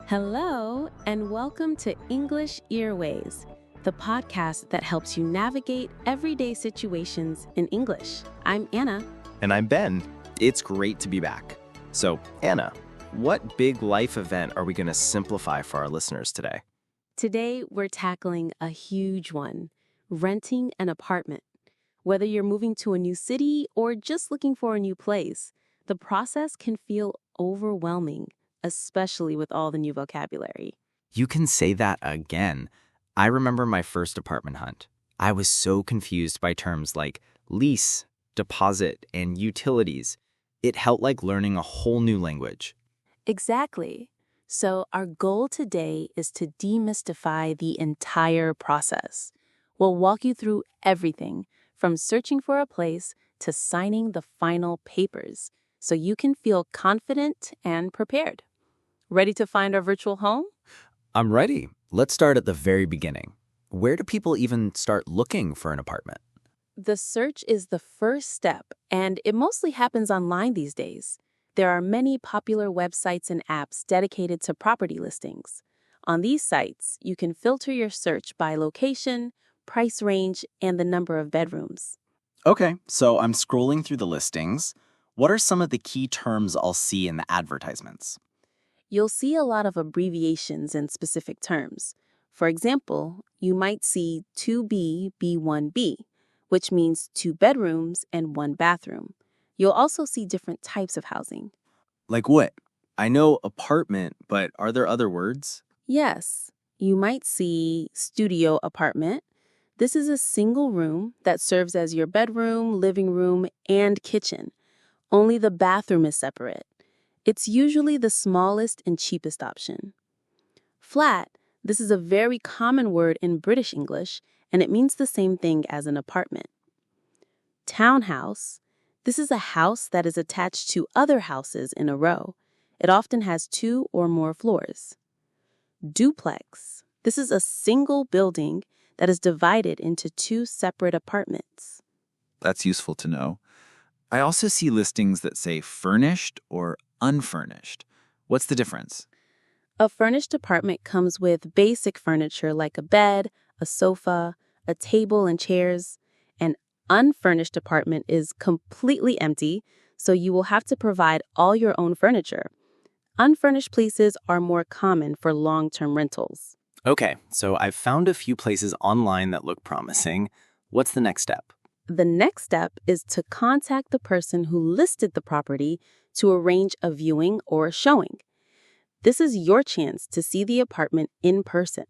Hello, and welcome to English Earwaves, the podcast that helps you navigate everyday situations in English. I'm Anna. And I'm Ben. It's great to be back. So, Anna, what big life event are we going to simplify for our listeners today? Today, we're tackling a huge one, renting an apartment. Whether you're moving to a new city or just looking for a new place, the process can feel overwhelming, especially with all the new vocabulary. You can say that again. I remember my first apartment hunt. I was so confused by terms like lease, deposit, and utilities. It felt like learning a whole new language. Exactly. So our goal today is to demystify the entire process. We'll walk you through everything, from searching for a place to signing the final papers, so you can feel confident and prepared. Ready to find our virtual home? I'm ready. Let's start at the very beginning. Where do people even start looking for an apartment? The search is the first step, and it mostly happens online these days. There are many popular websites and apps dedicated to property listings. On these sites, you can filter your search by location, price range, and the number of bedrooms. Okay, so I'm scrolling through the listings. What are some of the key terms I'll see in the advertisements? You'll see a lot of abbreviations and specific terms. For example, you might see 2B B1B, which means 2 bedrooms and 1 bathroom. You'll also see different types of housing. Like what? I know apartment, but are there other words? Yes, you might see studio apartment. This is a single room that serves as your bedroom, living room, and kitchen. Only the bathroom is separate. It's usually the smallest and cheapest option. Flat, this is a very common word in British English, and it means the same thing as an apartment. Townhouse, this is a house that is attached to other houses in a row. It often has 2 or more floors. Duplex, this is a single building that is divided into 2 separate apartments. That's useful to know. I also see listings that say furnished or unfurnished. What's the difference? A furnished apartment comes with basic furniture like a bed, a sofa, a table and chairs. An unfurnished apartment is completely empty, so you will have to provide all your own furniture. Unfurnished places are more common for long-term rentals. Okay, so I've found a few places online that look promising. What's the next step? The next step is to contact the person who listed the property to arrange a viewing or a showing. This is your chance to see the apartment in person.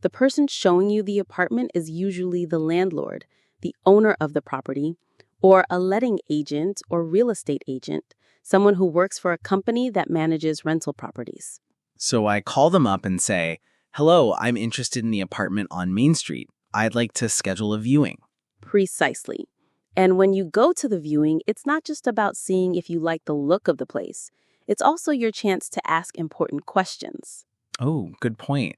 The person showing you the apartment is usually the landlord, the owner of the property, or a letting agent or real estate agent, someone who works for a company that manages rental properties. So I call them up and say, "Hello, I'm interested in the apartment on Main Street. I'd like to schedule a viewing." Precisely. And when you go to the viewing, it's not just about seeing if you like the look of the place. It's also your chance to ask important questions. Oh, good point.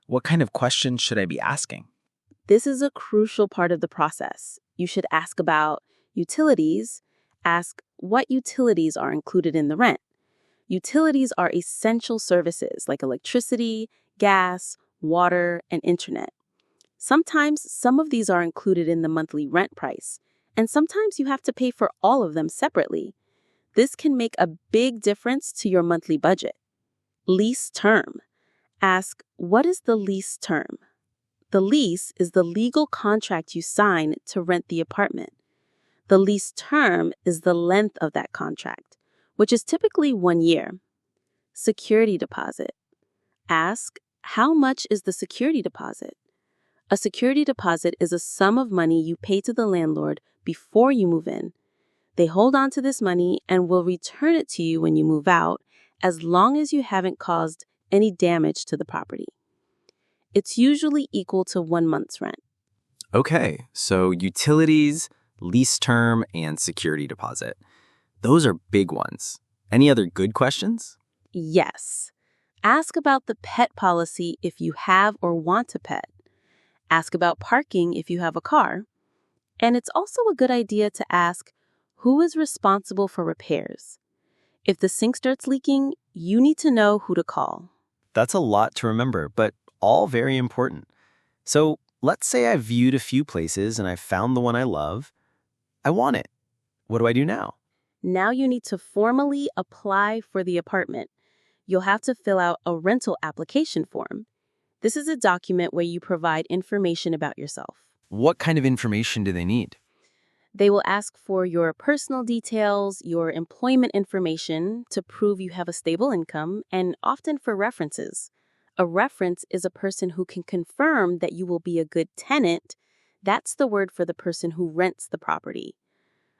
What kind of questions should I be asking? This is a crucial part of the process. You should ask about utilities. Ask what utilities are included in the rent. Utilities are essential services like electricity, gas, water, and internet. Sometimes some of these are included in the monthly rent price, and sometimes you have to pay for all of them separately. This can make a big difference to your monthly budget. Lease term. Ask, what is the lease term? The lease is the legal contract you sign to rent the apartment. The lease term is the length of that contract, which is typically 1 year. Security deposit. Ask, how much is the security deposit? A security deposit is a sum of money you pay to the landlord before you move in. They hold on to this money and will return it to you when you move out, as long as you haven't caused any damage to the property. It's usually equal to 1 month's rent. Okay, so utilities, lease term, and security deposit. Those are big ones. Any other good questions? Yes. Ask about the pet policy if you have or want a pet. Ask about parking if you have a car. And it's also a good idea to ask, who is responsible for repairs? If the sink starts leaking, you need to know who to call. That's a lot to remember, but all very important. So let's say I've viewed a few places and I've found the one I love. I want it. What do I do now? Now you need to formally apply for the apartment. You'll have to fill out a rental application form. This is a document where you provide information about yourself. What kind of information do they need? They will ask for your personal details, your employment information to prove you have a stable income, and often for references. A reference is a person who can confirm that you will be a good tenant. That's the word for the person who rents the property.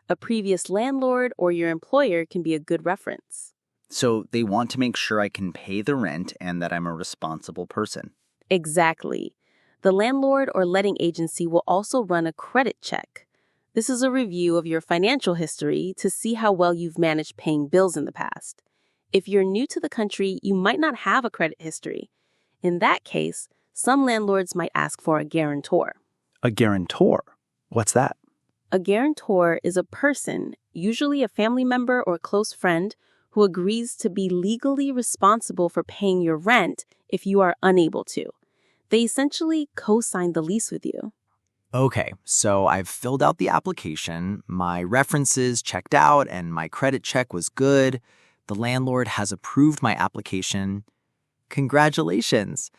A previous landlord or your employer can be a good reference. So they want to make sure I can pay the rent and that I'm a responsible person. Exactly. The landlord or letting agency will also run a credit check. This is a review of your financial history to see how well you've managed paying bills in the past. If you're new to the country, you might not have a credit history. In that case, some landlords might ask for a guarantor. A guarantor? What's that? A guarantor is a person, usually a family member or close friend, who agrees to be legally responsible for paying your rent if you are unable to. They essentially co-sign the lease with you. Okay, so I've filled out the application, my references checked out, and my credit check was good. The landlord has approved my application. Congratulations!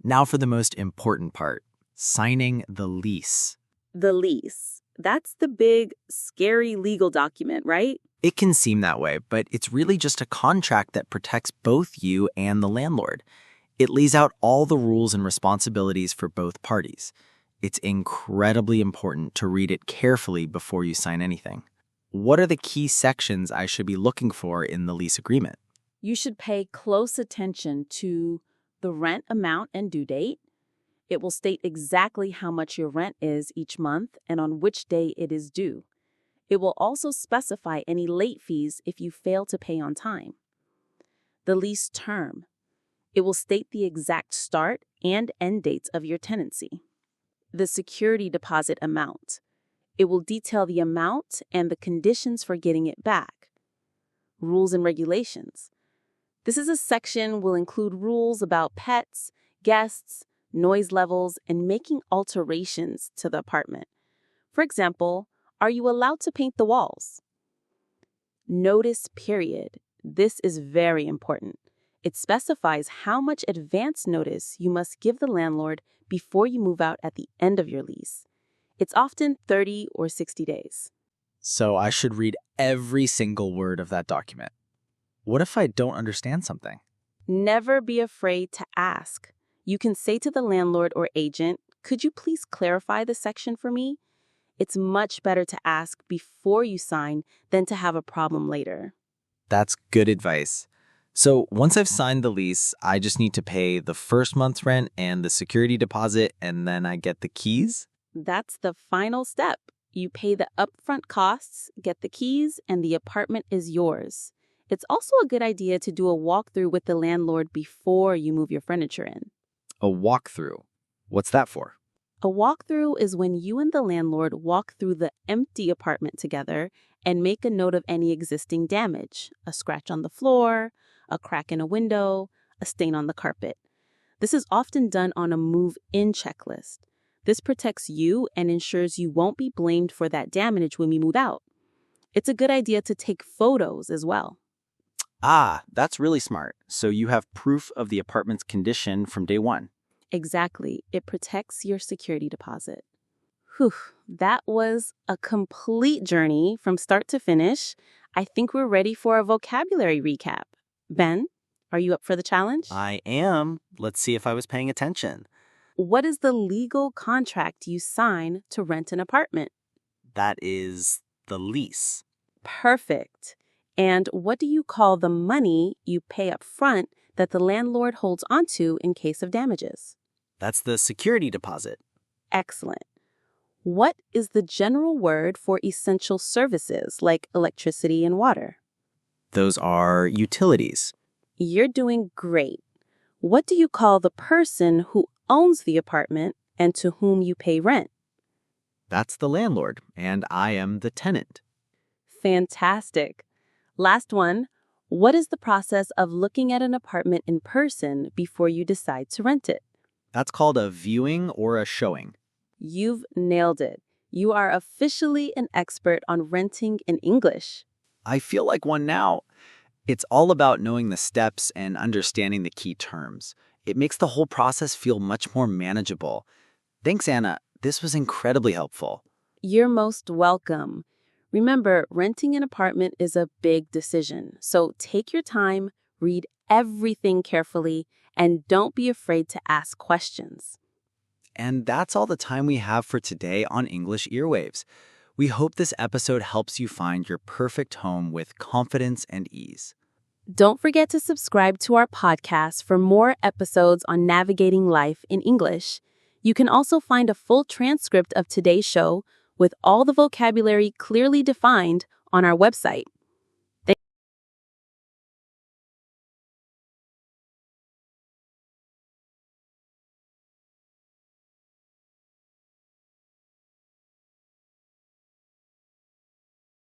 Now for the most important part, signing the lease. The lease. That's the big, scary legal document, right? It can seem that way, but it's really just a contract that protects both you and the landlord. It lays out all the rules and responsibilities for both parties. It's incredibly important to read it carefully before you sign anything. What are the key sections I should be looking for in the lease agreement? You should pay close attention to the rent amount and due date. It will state exactly how much your rent is each month and on which day it is due. It will also specify any late fees if you fail to pay on time. The lease term. It will state the exact start and end dates of your tenancy. The security deposit amount. It will detail the amount and the conditions for getting it back. Rules and regulations. This is a section will include rules about pets, guests, noise levels, and making alterations to the apartment. For example, are you allowed to paint the walls? Notice period. This is very important. It specifies how much advance notice you must give the landlord before you move out at the end of your lease. It's often 30 or 60 days. So I should read every single word of that document. What if I don't understand something? Never be afraid to ask. You can say to the landlord or agent, "Could you please clarify this section for me?" It's much better to ask before you sign than to have a problem later. That's good advice. So once I've signed the lease, I just need to pay the first month's rent and the security deposit, and then I get the keys? That's the final step. You pay the upfront costs, get the keys, and the apartment is yours. It's also a good idea to do a walkthrough with the landlord before you move your furniture in. A walkthrough. What's that for? A walkthrough is when you and the landlord walk through the empty apartment together and make a note of any existing damage, a scratch on the floor, a crack in a window, a stain on the carpet. This is often done on a move-in checklist. This protects you and ensures you won't be blamed for that damage when we move out. It's a good idea to take photos as well. Ah, that's really smart. So you have proof of the apartment's condition from day one. Exactly. It protects your security deposit. Whew, that was a complete journey from start to finish. I think we're ready for a vocabulary recap. Ben, are you up for the challenge? I am. Let's see if I was paying attention. What is the legal contract you sign to rent an apartment? That is the lease. Perfect. And what do you call the money you pay up front that the landlord holds onto in case of damages? That's the security deposit. Excellent. What is the general word for essential services like electricity and water? Those are utilities. You're doing great. What do you call the person who owns the apartment and to whom you pay rent? That's the landlord, and I am the tenant. Fantastic. Last one. What is the process of looking at an apartment in person before you decide to rent it? That's called a viewing or a showing. You've nailed it. You are officially an expert on renting in English. I feel like one now. It's all about knowing the steps and understanding the key terms. It makes the whole process feel much more manageable. Thanks, Anna. This was incredibly helpful. You're most welcome. Remember, renting an apartment is a big decision, so take your time, read everything carefully, and don't be afraid to ask questions. And that's all the time we have for today on English Earwaves. We hope this episode helps you find your perfect home with confidence and ease. Don't forget to subscribe to our podcast for more episodes on navigating life in English. You can also find a full transcript of today's show with all the vocabulary clearly defined on our website.